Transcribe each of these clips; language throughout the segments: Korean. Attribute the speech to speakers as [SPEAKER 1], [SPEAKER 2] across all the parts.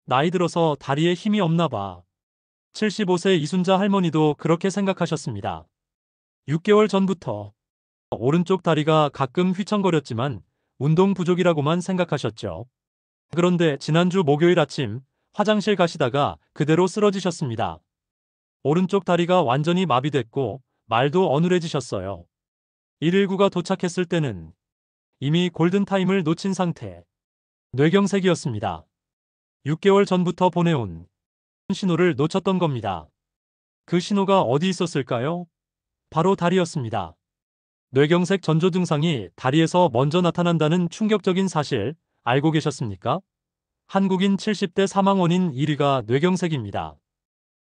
[SPEAKER 1] 나이 들어서 다리에 힘이 없나 봐. 75세 이순자 할머니도 그렇게 생각하셨습니다. 6개월 전부터 오른쪽 다리가 가끔 휘청거렸지만 운동 부족이라고만 생각하셨죠. 그런데 지난주 목요일 아침 화장실 가시다가 그대로 쓰러지셨습니다. 오른쪽 다리가 완전히 마비됐고 말도 어눌해지셨어요. 119가 도착했을 때는 이미 골든타임을 놓친 상태. 뇌경색이었습니다. 6개월 전부터 보내온 신호를 놓쳤던 겁니다. 그 신호가 어디 있었을까요? 바로 다리였습니다. 뇌경색 전조 증상이 다리에서 먼저 나타난다는 충격적인 사실 알고 계셨습니까? 한국인 70대 사망 원인 1위가 뇌경색입니다.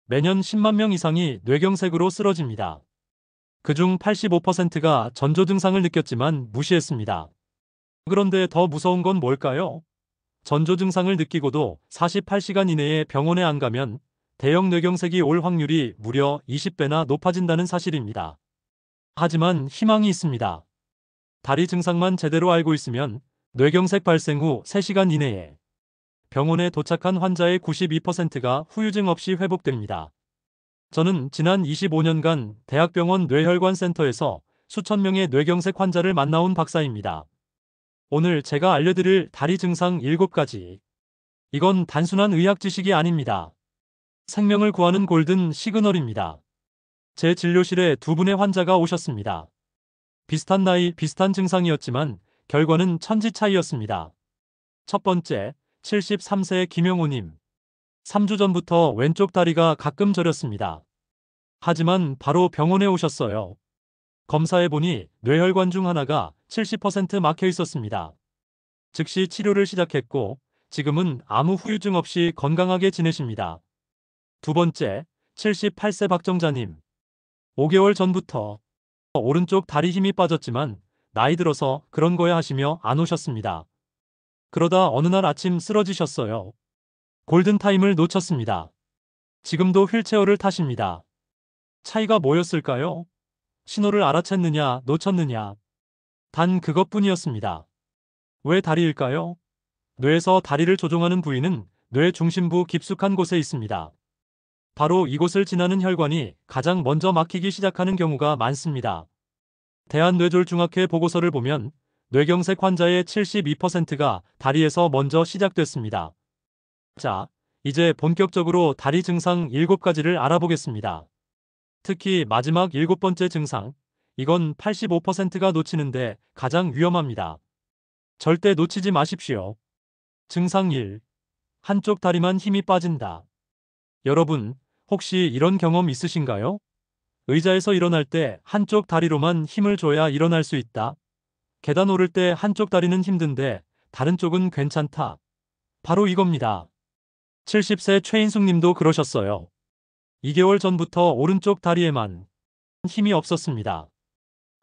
[SPEAKER 1] 매년 10만 명 이상이 뇌경색으로 쓰러집니다. 그중 85%가 전조 증상을 느꼈지만 무시했습니다. 그런데 더 무서운 건 뭘까요? 전조 증상을 느끼고도 48시간 이내에 병원에 안 가면 대형 뇌경색이 올 확률이 무려 20배나 높아진다는 사실입니다. 하지만 희망이 있습니다. 다리 증상만 제대로 알고 있으면 뇌경색 발생 후 3시간 이내에 병원에 도착한 환자의 92%가 후유증 없이 회복됩니다. 저는 지난 25년간 대학병원 뇌혈관 센터에서 수천 명의 뇌경색 환자를 만나온 박사입니다. 오늘 제가 알려드릴 다리 증상 7가지. 이건 단순한 의학 지식이 아닙니다. 생명을 구하는 골든 시그널입니다. 제 진료실에 두 분의 환자가 오셨습니다. 비슷한 나이, 비슷한 증상이었지만 결과는 천지 차이였습니다. 첫 번째, 73세의 김영호님. 3주 전부터 왼쪽 다리가 가끔 저렸습니다. 하지만 바로 병원에 오셨어요. 검사해보니 뇌혈관 중 하나가 70% 막혀 있었습니다. 즉시 치료를 시작했고 지금은 아무 후유증 없이 건강하게 지내십니다. 두 번째, 78세 박정자님. 5개월 전부터 오른쪽 다리 힘이 빠졌지만 나이 들어서 그런 거야 하시며 안 오셨습니다. 그러다 어느 날 아침 쓰러지셨어요. 골든타임을 놓쳤습니다. 지금도 휠체어를 타십니다. 차이가 뭐였을까요? 신호를 알아챘느냐, 놓쳤느냐. 단 그것뿐이었습니다. 왜 다리일까요? 뇌에서 다리를 조종하는 부위는 뇌 중심부 깊숙한 곳에 있습니다. 바로 이곳을 지나는 혈관이 가장 먼저 막히기 시작하는 경우가 많습니다. 대한뇌졸중학회 보고서를 보면 뇌경색 환자의 72%가 다리에서 먼저 시작됐습니다. 자, 이제 본격적으로 다리 증상 7가지를 알아보겠습니다. 특히 마지막 7번째 증상, 이건 85%가 놓치는데 가장 위험합니다. 절대 놓치지 마십시오. 증상 1. 한쪽 다리만 힘이 빠진다. 여러분, 혹시 이런 경험 있으신가요? 의자에서 일어날 때 한쪽 다리로만 힘을 줘야 일어날 수 있다. 계단 오를 때 한쪽 다리는 힘든데 다른 쪽은 괜찮다. 바로 이겁니다. 70세 최인숙 님도 그러셨어요. 2개월 전부터 오른쪽 다리에만 힘이 없었습니다.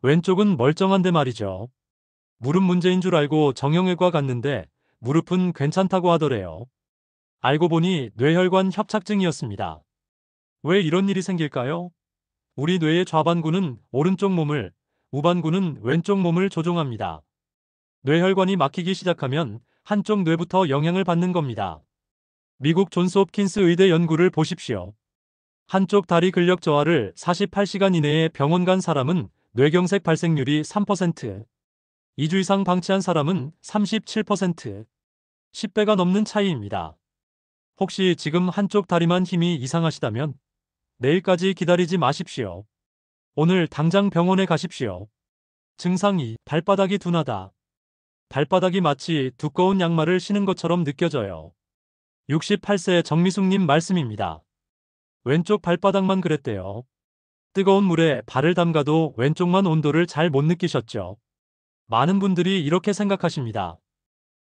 [SPEAKER 1] 왼쪽은 멀쩡한데 말이죠. 무릎 문제인 줄 알고 정형외과 갔는데 무릎은 괜찮다고 하더래요. 알고 보니 뇌혈관 협착증이었습니다. 왜 이런 일이 생길까요? 우리 뇌의 좌반구는 오른쪽 몸을, 우반구는 왼쪽 몸을 조종합니다. 뇌혈관이 막히기 시작하면 한쪽 뇌부터 영향을 받는 겁니다. 미국 존스 홉킨스 의대 연구를 보십시오. 한쪽 다리 근력 저하를 48시간 이내에 병원 간 사람은 뇌경색 발생률이 3%, 2주 이상 방치한 사람은 37%, 10배가 넘는 차이입니다. 혹시 지금 한쪽 다리만 힘이 이상하시다면 내일까지 기다리지 마십시오. 오늘 당장 병원에 가십시오. 증상 2. 발바닥이 둔하다. 발바닥이 마치 두꺼운 양말을 신은 것처럼 느껴져요. 68세 정미숙님 말씀입니다. 왼쪽 발바닥만 그랬대요. 뜨거운 물에 발을 담가도 왼쪽만 온도를 잘 못 느끼셨죠. 많은 분들이 이렇게 생각하십니다.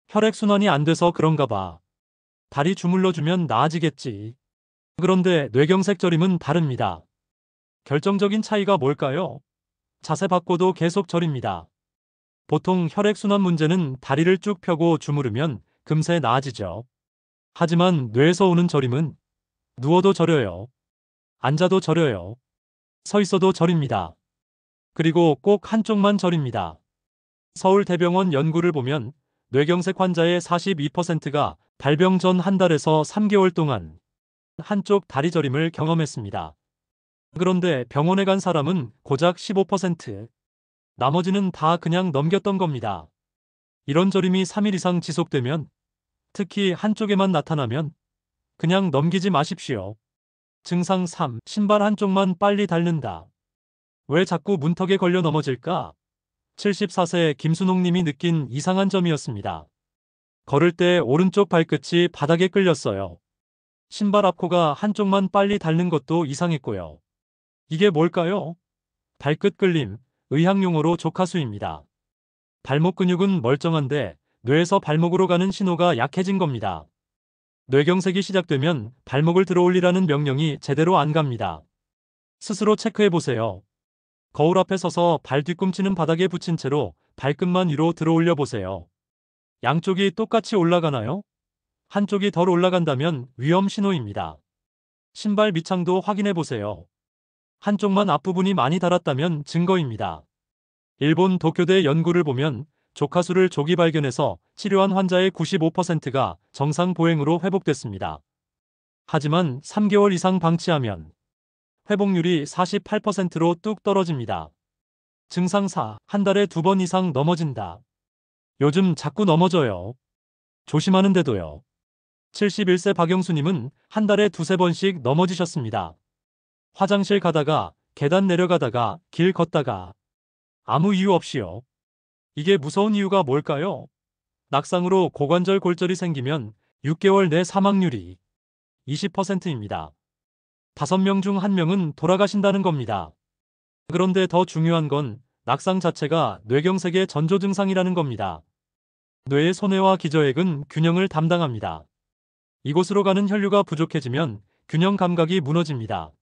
[SPEAKER 1] 혈액순환이 안 돼서 그런가 봐. 다리 주물러주면 나아지겠지. 그런데 뇌경색 저림은 다릅니다. 결정적인 차이가 뭘까요? 자세 바꿔도 계속 저립니다. 보통 혈액순환 문제는 다리를 쭉 펴고 주무르면 금세 나아지죠. 하지만 뇌에서 오는 저림은 누워도 저려요. 앉아도 저려요. 서 있어도 저립니다. 그리고 꼭 한쪽만 저립니다. 서울대병원 연구를 보면 뇌경색 환자의 42%가 발병 전 한 달에서 3개월 동안 한쪽 다리 저림을 경험했습니다. 그런데 병원에 간 사람은 고작 15%, 나머지는 다 그냥 넘겼던 겁니다. 이런 저림이 3일 이상 지속되면, 특히 한쪽에만 나타나면 그냥 넘기지 마십시오. 증상 3. 신발 한쪽만 빨리 닳는다. 왜 자꾸 문턱에 걸려 넘어질까? 74세 김순옥님이 느낀 이상한 점이었습니다. 걸을 때 오른쪽 발끝이 바닥에 끌렸어요. 신발 앞코가 한쪽만 빨리 닳는 것도 이상했고요. 이게 뭘까요? 발끝 끌림, 의학용어로 조카수입니다. 발목 근육은 멀쩡한데 뇌에서 발목으로 가는 신호가 약해진 겁니다. 뇌경색이 시작되면 발목을 들어 올리라는 명령이 제대로 안 갑니다. 스스로 체크해보세요. 거울 앞에 서서 발 뒤꿈치는 바닥에 붙인 채로 발끝만 위로 들어 올려 보세요. 양쪽이 똑같이 올라가나요? 한쪽이 덜 올라간다면 위험 신호입니다. 신발 밑창도 확인해 보세요. 한쪽만 앞부분이 많이 닳았다면 증거입니다. 일본 도쿄대 연구를 보면 조카수를 조기 발견해서 치료한 환자의 95%가 정상 보행으로 회복됐습니다. 하지만 3개월 이상 방치하면 회복률이 48%로 뚝 떨어집니다. 증상 4. 한 달에 2번 이상 넘어진다. 요즘 자꾸 넘어져요. 조심하는데도요. 71세 박영수님은 한 달에 2~3번씩 넘어지셨습니다. 화장실 가다가, 계단 내려가다가, 길 걷다가. 아무 이유 없이요. 이게 무서운 이유가 뭘까요? 낙상으로 고관절 골절이 생기면 6개월 내 사망률이 20%입니다. 5명 중 1명은 돌아가신다는 겁니다. 그런데 더 중요한 건 낙상 자체가 뇌경색의 전조 증상이라는 겁니다. 뇌의 손해와 기저액은 균형을 담당합니다. 이곳으로 가는 혈류가 부족해지면 균형 감각이 무너집니다.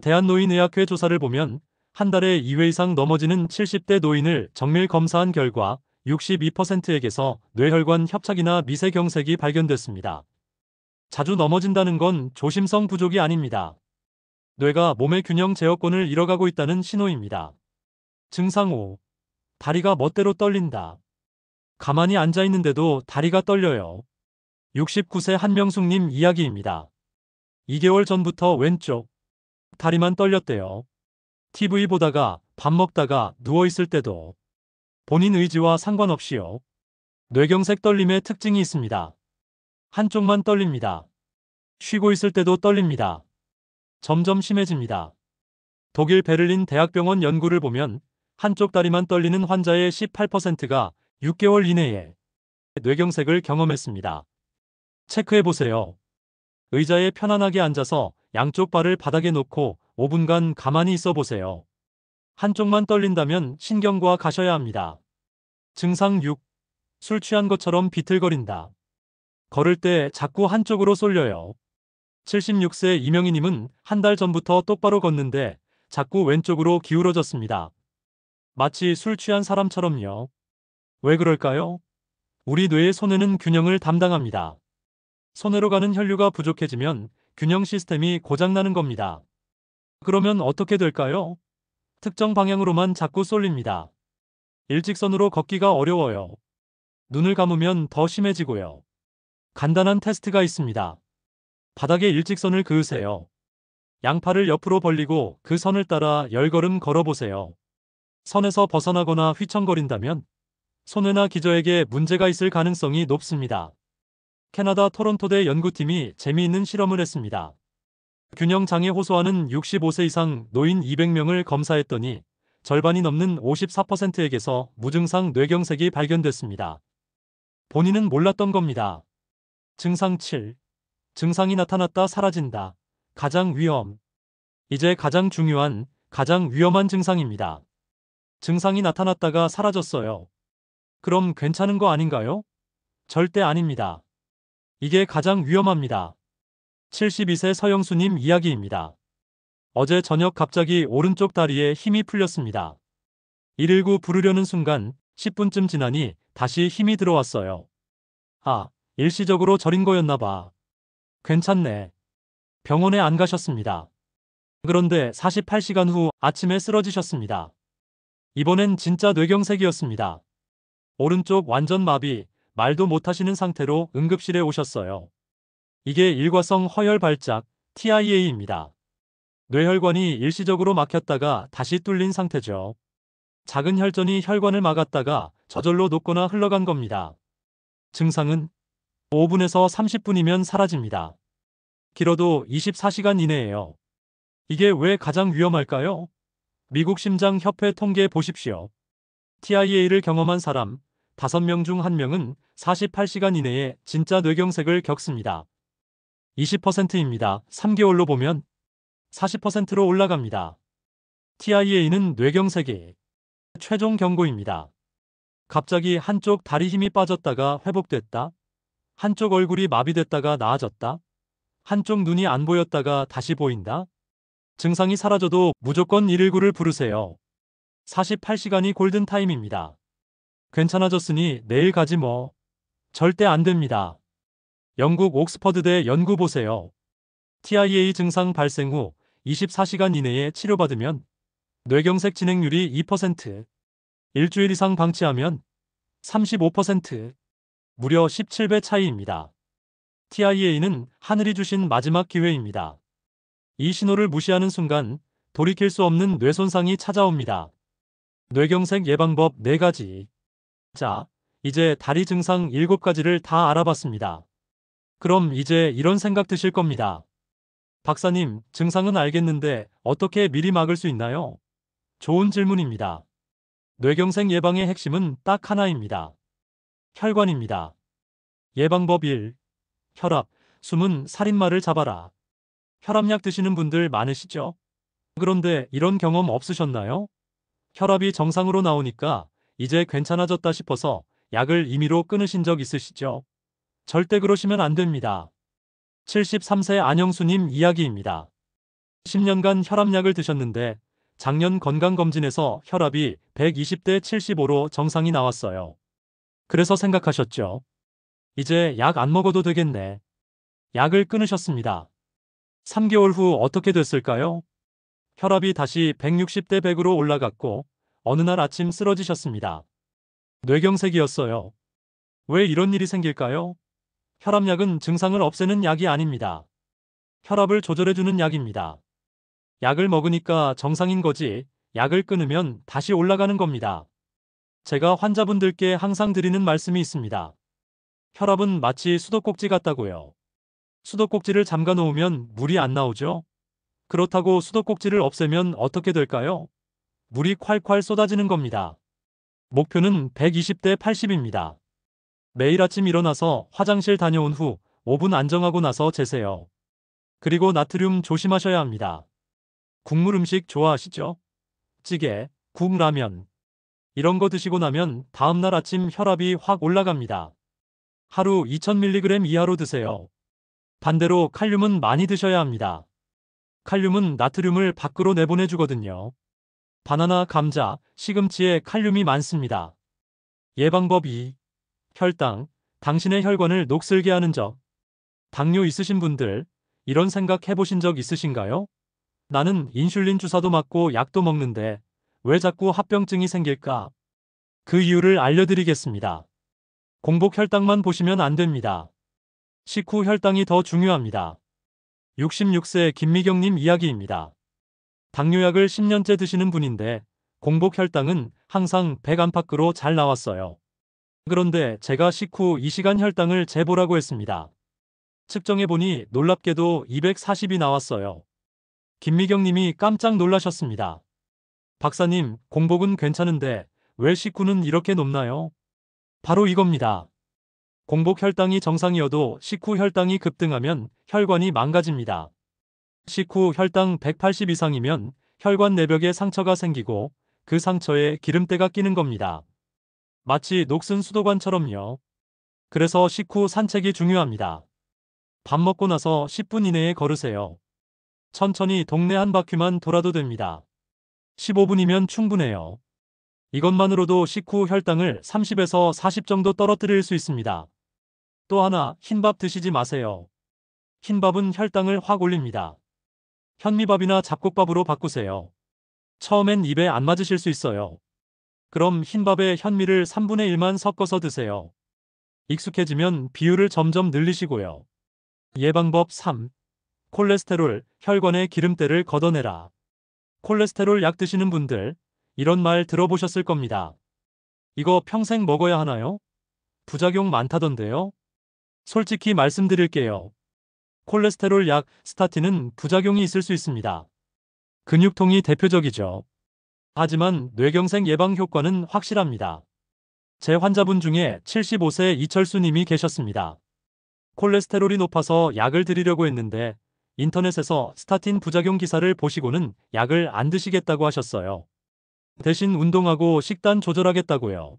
[SPEAKER 1] 대한노인의학회 조사를 보면 한 달에 2회 이상 넘어지는 70대 노인을 정밀 검사한 결과 62%에게서 뇌혈관 협착이나 미세경색이 발견됐습니다. 자주 넘어진다는 건 조심성 부족이 아닙니다. 뇌가 몸의 균형 제어권을 잃어가고 있다는 신호입니다. 증상 5. 다리가 멋대로 떨린다. 가만히 앉아 있는데도 다리가 떨려요. 69세 한명숙님 이야기입니다. 2개월 전부터 왼쪽 다리만 떨렸대요. TV 보다가, 밥 먹다가, 누워있을 때도. 본인 의지와 상관없이요. 뇌경색 떨림의 특징이 있습니다. 한쪽만 떨립니다. 쉬고 있을 때도 떨립니다. 점점 심해집니다. 독일 베를린 대학병원 연구를 보면 한쪽 다리만 떨리는 환자의 18%가 6개월 이내에 뇌경색을 경험했습니다. 체크해보세요. 의자에 편안하게 앉아서 양쪽 발을 바닥에 놓고 5분간 가만히 있어 보세요. 한쪽만 떨린다면 신경과 가셔야 합니다. 증상 6. 술 취한 것처럼 비틀거린다. 걸을 때 자꾸 한쪽으로 쏠려요. 76세 이명희님은 한 달 전부터 똑바로 걷는데 자꾸 왼쪽으로 기울어졌습니다. 마치 술 취한 사람처럼요. 왜 그럴까요? 우리 뇌의 손해는 균형을 담당합니다. 손해로 가는 혈류가 부족해지면 균형 시스템이 고장나는 겁니다. 그러면 어떻게 될까요? 특정 방향으로만 자꾸 쏠립니다. 일직선으로 걷기가 어려워요. 눈을 감으면 더 심해지고요. 간단한 테스트가 있습니다. 바닥에 일직선을 그으세요. 양팔을 옆으로 벌리고 그 선을 따라 10걸음 걸어보세요. 선에서 벗어나거나 휘청거린다면 손해나 기저에게 문제가 있을 가능성이 높습니다. 캐나다 토론토대 연구팀이 재미있는 실험을 했습니다. 균형장애 호소하는 65세 이상 노인 200명을 검사했더니 절반이 넘는 54%에게서 무증상 뇌경색이 발견됐습니다. 본인은 몰랐던 겁니다. 증상 7. 증상이 나타났다 사라진다. 가장 위험. 이제 가장 중요한, 가장 위험한 증상입니다. 증상이 나타났다가 사라졌어요. 그럼 괜찮은 거 아닌가요? 절대 아닙니다. 이게 가장 위험합니다. 72세 서영수님 이야기입니다. 어제 저녁 갑자기 오른쪽 다리에 힘이 풀렸습니다. 119 부르려는 순간 10분쯤 지나니 다시 힘이 들어왔어요. 아, 일시적으로 저린 거였나 봐. 괜찮네. 병원에 안 가셨습니다. 그런데 48시간 후 아침에 쓰러지셨습니다. 이번엔 진짜 뇌경색이었습니다. 오른쪽 완전 마비, 말도 못하시는 상태로 응급실에 오셨어요. 이게 일과성 허혈 발작 TIA입니다. 뇌혈관이 일시적으로 막혔다가 다시 뚫린 상태죠. 작은 혈전이 혈관을 막았다가 저절로 녹거나 흘러간 겁니다. 증상은 5분에서 30분이면 사라집니다. 길어도 24시간 이내예요. 이게 왜 가장 위험할까요? 미국 심장협회 통계 보십시오. TIA를 경험한 사람 5명 중 1명은 48시간 이내에 진짜 뇌경색을 겪습니다. 20%입니다. 3개월로 보면 40%로 올라갑니다. TIA는 뇌경색의 최종 경고입니다. 갑자기 한쪽 다리 힘이 빠졌다가 회복됐다. 한쪽 얼굴이 마비됐다가 나아졌다. 한쪽 눈이 안 보였다가 다시 보인다. 증상이 사라져도 무조건 119를 부르세요. 48시간이 골든타임입니다. 괜찮아졌으니 내일 가지 뭐. 절대 안 됩니다. 영국 옥스퍼드대 연구 보세요. TIA 증상 발생 후 24시간 이내에 치료받으면 뇌경색 진행률이 2%, 일주일 이상 방치하면 35%, 무려 17배 차이입니다. TIA는 하늘이 주신 마지막 기회입니다. 이 신호를 무시하는 순간 돌이킬 수 없는 뇌손상이 찾아옵니다. 뇌경색 예방법 4가지. 자, 이제 다리 증상 7가지를 다 알아봤습니다. 그럼 이제 이런 생각 드실 겁니다. 박사님, 증상은 알겠는데 어떻게 미리 막을 수 있나요? 좋은 질문입니다. 뇌경색 예방의 핵심은 딱 하나입니다. 혈관입니다. 예방법 1. 혈압, 숨은 살인마를 잡아라. 혈압약 드시는 분들 많으시죠? 그런데 이런 경험 없으셨나요? 혈압이 정상으로 나오니까 이제 괜찮아졌다 싶어서 약을 임의로 끊으신 적 있으시죠? 절대 그러시면 안 됩니다. 73세 안영수님 이야기입니다. 10년간 혈압약을 드셨는데 작년 건강검진에서 혈압이 120대 75로 정상이 나왔어요. 그래서 생각하셨죠? 이제 약 안 먹어도 되겠네. 약을 끊으셨습니다. 3개월 후 어떻게 됐을까요? 혈압이 다시 160대 100으로 올라갔고 어느 날 아침 쓰러지셨습니다. 뇌경색이었어요. 왜 이런 일이 생길까요? 혈압약은 증상을 없애는 약이 아닙니다. 혈압을 조절해주는 약입니다. 약을 먹으니까 정상인 거지, 약을 끊으면 다시 올라가는 겁니다. 제가 환자분들께 항상 드리는 말씀이 있습니다. 혈압은 마치 수도꼭지 같다고요. 수도꼭지를 잠가 놓으면 물이 안 나오죠? 그렇다고 수도꼭지를 없애면 어떻게 될까요? 물이 콸콸 쏟아지는 겁니다. 목표는 120대 80입니다. 매일 아침 일어나서 화장실 다녀온 후 5분 안정하고 나서 재세요. 그리고 나트륨 조심하셔야 합니다. 국물 음식 좋아하시죠? 찌개, 국, 라면. 이런 거 드시고 나면 다음날 아침 혈압이 확 올라갑니다. 하루 2000mg 이하로 드세요. 반대로 칼륨은 많이 드셔야 합니다. 칼륨은 나트륨을 밖으로 내보내주거든요. 바나나, 감자, 시금치에 칼륨이 많습니다. 예방법 2. 혈당, 당신의 혈관을 녹슬게 하는 적. 당뇨 있으신 분들, 이런 생각 해보신 적 있으신가요? 나는 인슐린 주사도 맞고 약도 먹는데 왜 자꾸 합병증이 생길까? 그 이유를 알려드리겠습니다. 공복 혈당만 보시면 안 됩니다. 식후 혈당이 더 중요합니다. 66세 김미경님 이야기입니다. 당뇨약을 10년째 드시는 분인데 공복 혈당은 항상 100 안팎으로 잘 나왔어요. 그런데 제가 식후 2시간 혈당을 재보라고 했습니다. 측정해보니 놀랍게도 240이 나왔어요. 김미경님이 깜짝 놀라셨습니다. 박사님, 공복은 괜찮은데 왜 식후는 이렇게 높나요? 바로 이겁니다. 공복 혈당이 정상이어도 식후 혈당이 급등하면 혈관이 망가집니다. 식후 혈당 180 이상이면 혈관 내벽에 상처가 생기고 그 상처에 기름때가 끼는 겁니다. 마치 녹슨 수도관처럼요. 그래서 식후 산책이 중요합니다. 밥 먹고 나서 10분 이내에 걸으세요. 천천히 동네 한 바퀴만 돌아도 됩니다. 15분이면 충분해요. 이것만으로도 식후 혈당을 30에서 40 정도 떨어뜨릴 수 있습니다. 또 하나, 흰밥 드시지 마세요. 흰밥은 혈당을 확 올립니다. 현미밥이나 잡곡밥으로 바꾸세요. 처음엔 입에 안 맞으실 수 있어요. 그럼 흰밥에 현미를 3분의 1만 섞어서 드세요. 익숙해지면 비율을 점점 늘리시고요. 예방법 3. 콜레스테롤, 혈관의 기름때를 걷어내라. 콜레스테롤 약 드시는 분들, 이런 말 들어보셨을 겁니다. 이거 평생 먹어야 하나요? 부작용 많다던데요? 솔직히 말씀드릴게요. 콜레스테롤 약, 스타틴은 부작용이 있을 수 있습니다. 근육통이 대표적이죠. 하지만 뇌경색 예방 효과는 확실합니다. 제 환자분 중에 75세 이철수 님이 계셨습니다. 콜레스테롤이 높아서 약을 드리려고 했는데 인터넷에서 스타틴 부작용 기사를 보시고는 약을 안 드시겠다고 하셨어요. 대신 운동하고 식단 조절하겠다고요.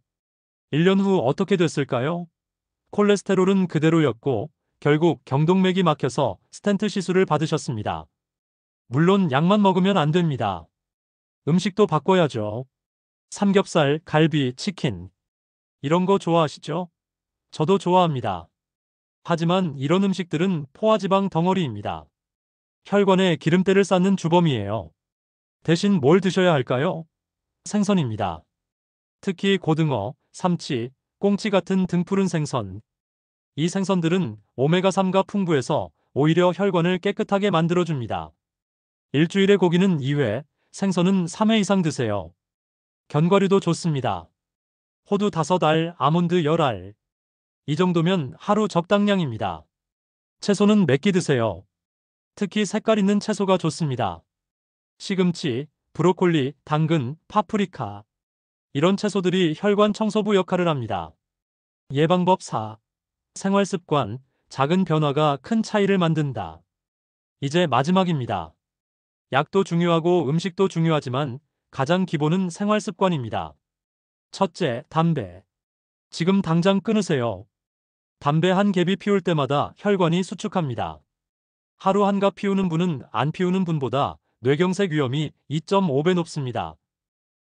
[SPEAKER 1] 1년 후 어떻게 됐을까요? 콜레스테롤은 그대로였고 결국 경동맥이 막혀서 스텐트 시술을 받으셨습니다. 물론 약만 먹으면 안 됩니다. 음식도 바꿔야죠. 삼겹살, 갈비, 치킨. 이런 거 좋아하시죠? 저도 좋아합니다. 하지만 이런 음식들은 포화지방 덩어리입니다. 혈관에 기름때를 쌓는 주범이에요. 대신 뭘 드셔야 할까요? 생선입니다. 특히 고등어, 삼치, 꽁치 같은 등푸른 생선. 이 생선들은 오메가3가 풍부해서 오히려 혈관을 깨끗하게 만들어줍니다. 일주일에 고기는 2회, 생선은 3회 이상 드세요. 견과류도 좋습니다. 호두 5알, 아몬드 10알. 이 정도면 하루 적당량입니다. 채소는 몇 끼 드세요. 특히 색깔 있는 채소가 좋습니다. 시금치, 브로콜리, 당근, 파프리카. 이런 채소들이 혈관 청소부 역할을 합니다. 예방법 4. 생활습관, 작은 변화가 큰 차이를 만든다. 이제 마지막입니다. 약도 중요하고 음식도 중요하지만 가장 기본은 생활습관입니다. 첫째, 담배. 지금 당장 끊으세요. 담배 한 갭이 피울 때마다 혈관이 수축합니다. 하루 한 갑 피우는 분은 안 피우는 분보다 뇌경색 위험이 2.5배 높습니다.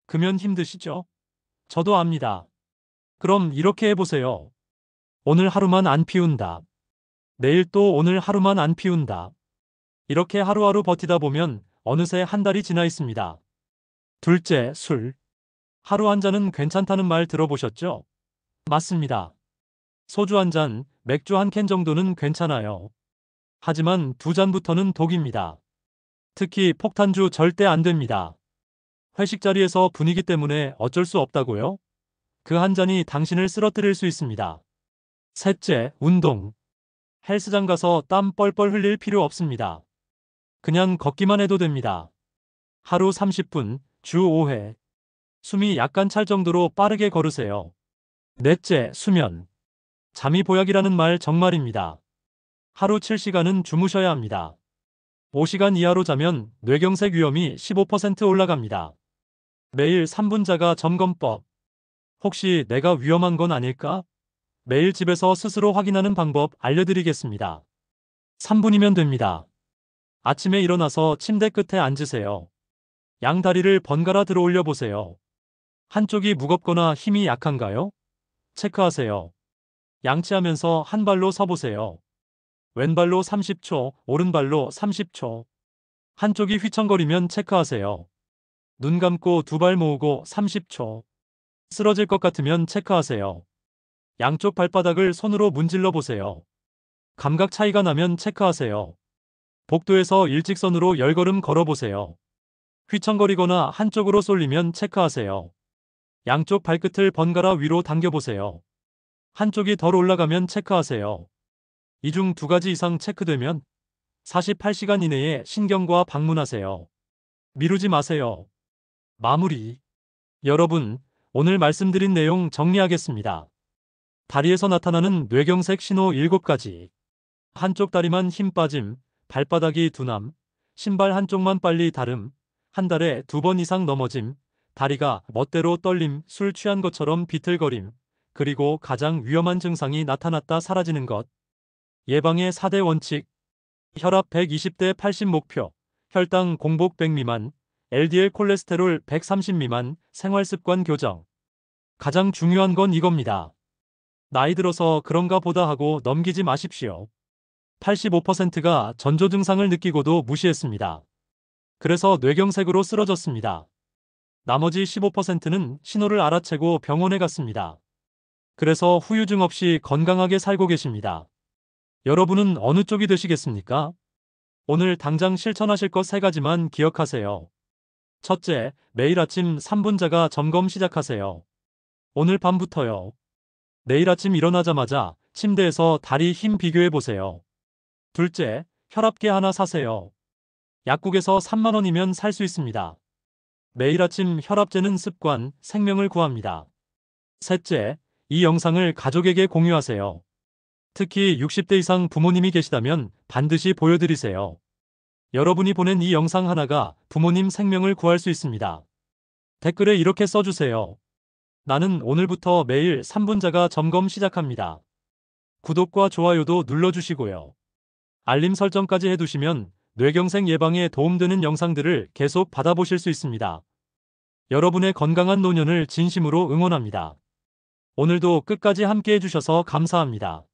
[SPEAKER 1] 금연 힘드시죠? 저도 압니다. 그럼 이렇게 해보세요. 오늘 하루만 안 피운다. 내일 또 오늘 하루만 안 피운다. 이렇게 하루하루 버티다 보면 어느새 한 달이 지나 있습니다. 둘째, 술. 하루 한 잔은 괜찮다는 말 들어보셨죠? 맞습니다. 소주 한 잔, 맥주 한 캔 정도는 괜찮아요. 하지만 2잔부터는 독입니다. 특히 폭탄주 절대 안 됩니다. 회식 자리에서 분위기 때문에 어쩔 수 없다고요? 그 한 잔이 당신을 쓰러뜨릴 수 있습니다. 셋째, 운동. 헬스장 가서 땀 뻘뻘 흘릴 필요 없습니다. 그냥 걷기만 해도 됩니다. 하루 30분, 주 5회. 숨이 약간 찰 정도로 빠르게 걸으세요. 넷째, 수면. 잠이 보약이라는 말 정말입니다. 하루 7시간은 주무셔야 합니다. 5시간 이하로 자면 뇌경색 위험이 15% 올라갑니다. 매일 3분 자가 점검법. 혹시 내가 위험한 건 아닐까? 매일 집에서 스스로 확인하는 방법 알려드리겠습니다. 3분이면 됩니다. 아침에 일어나서 침대 끝에 앉으세요. 양다리를 번갈아 들어 올려 보세요. 한쪽이 무겁거나 힘이 약한가요? 체크하세요. 양치하면서 한 발로 서보세요. 왼발로 30초, 오른발로 30초. 한쪽이 휘청거리면 체크하세요. 눈 감고 두 발 모으고 30초. 쓰러질 것 같으면 체크하세요. 양쪽 발바닥을 손으로 문질러 보세요. 감각 차이가 나면 체크하세요. 복도에서 일직선으로 10걸음 걸어보세요. 휘청거리거나 한쪽으로 쏠리면 체크하세요. 양쪽 발끝을 번갈아 위로 당겨보세요. 한쪽이 덜 올라가면 체크하세요. 이 중 2가지 이상 체크되면 48시간 이내에 신경과 방문하세요. 미루지 마세요. 마무리. 여러분, 오늘 말씀드린 내용 정리하겠습니다. 다리에서 나타나는 뇌경색 신호 7가지. 한쪽 다리만 힘 빠짐, 발바닥이 둔함, 신발 한쪽만 빨리 다름, 한 달에 2번 이상 넘어짐, 다리가 멋대로 떨림, 술 취한 것처럼 비틀거림, 그리고 가장 위험한 증상이 나타났다 사라지는 것. 예방의 4대 원칙. 혈압 120대 80 목표, 혈당 공복 100 미만, LDL 콜레스테롤 130 미만, 생활습관 교정. 가장 중요한 건 이겁니다. 나이 들어서 그런가 보다 하고 넘기지 마십시오. 85%가 전조 증상을 느끼고도 무시했습니다. 그래서 뇌경색으로 쓰러졌습니다. 나머지 15%는 신호를 알아채고 병원에 갔습니다. 그래서 후유증 없이 건강하게 살고 계십니다. 여러분은 어느 쪽이 되시겠습니까? 오늘 당장 실천하실 것 3가지만 기억하세요. 첫째, 매일 아침 3분 자가 점검 시작하세요. 오늘 밤부터요. 내일 아침 일어나자마자 침대에서 다리 힘 비교해 보세요. 둘째, 혈압계 하나 사세요. 약국에서 3만 원이면 살 수 있습니다. 매일 아침 혈압 재는 습관, 생명을 구합니다. 셋째, 이 영상을 가족에게 공유하세요. 특히 60대 이상 부모님이 계시다면 반드시 보여드리세요. 여러분이 보낸 이 영상 하나가 부모님 생명을 구할 수 있습니다. 댓글에 이렇게 써주세요. 나는 오늘부터 매일 3분 자가 점검 시작합니다. 구독과 좋아요도 눌러주시고요. 알림 설정까지 해두시면 뇌경색 예방에 도움되는 영상들을 계속 받아보실 수 있습니다. 여러분의 건강한 노년을 진심으로 응원합니다. 오늘도 끝까지 함께 해주셔서 감사합니다.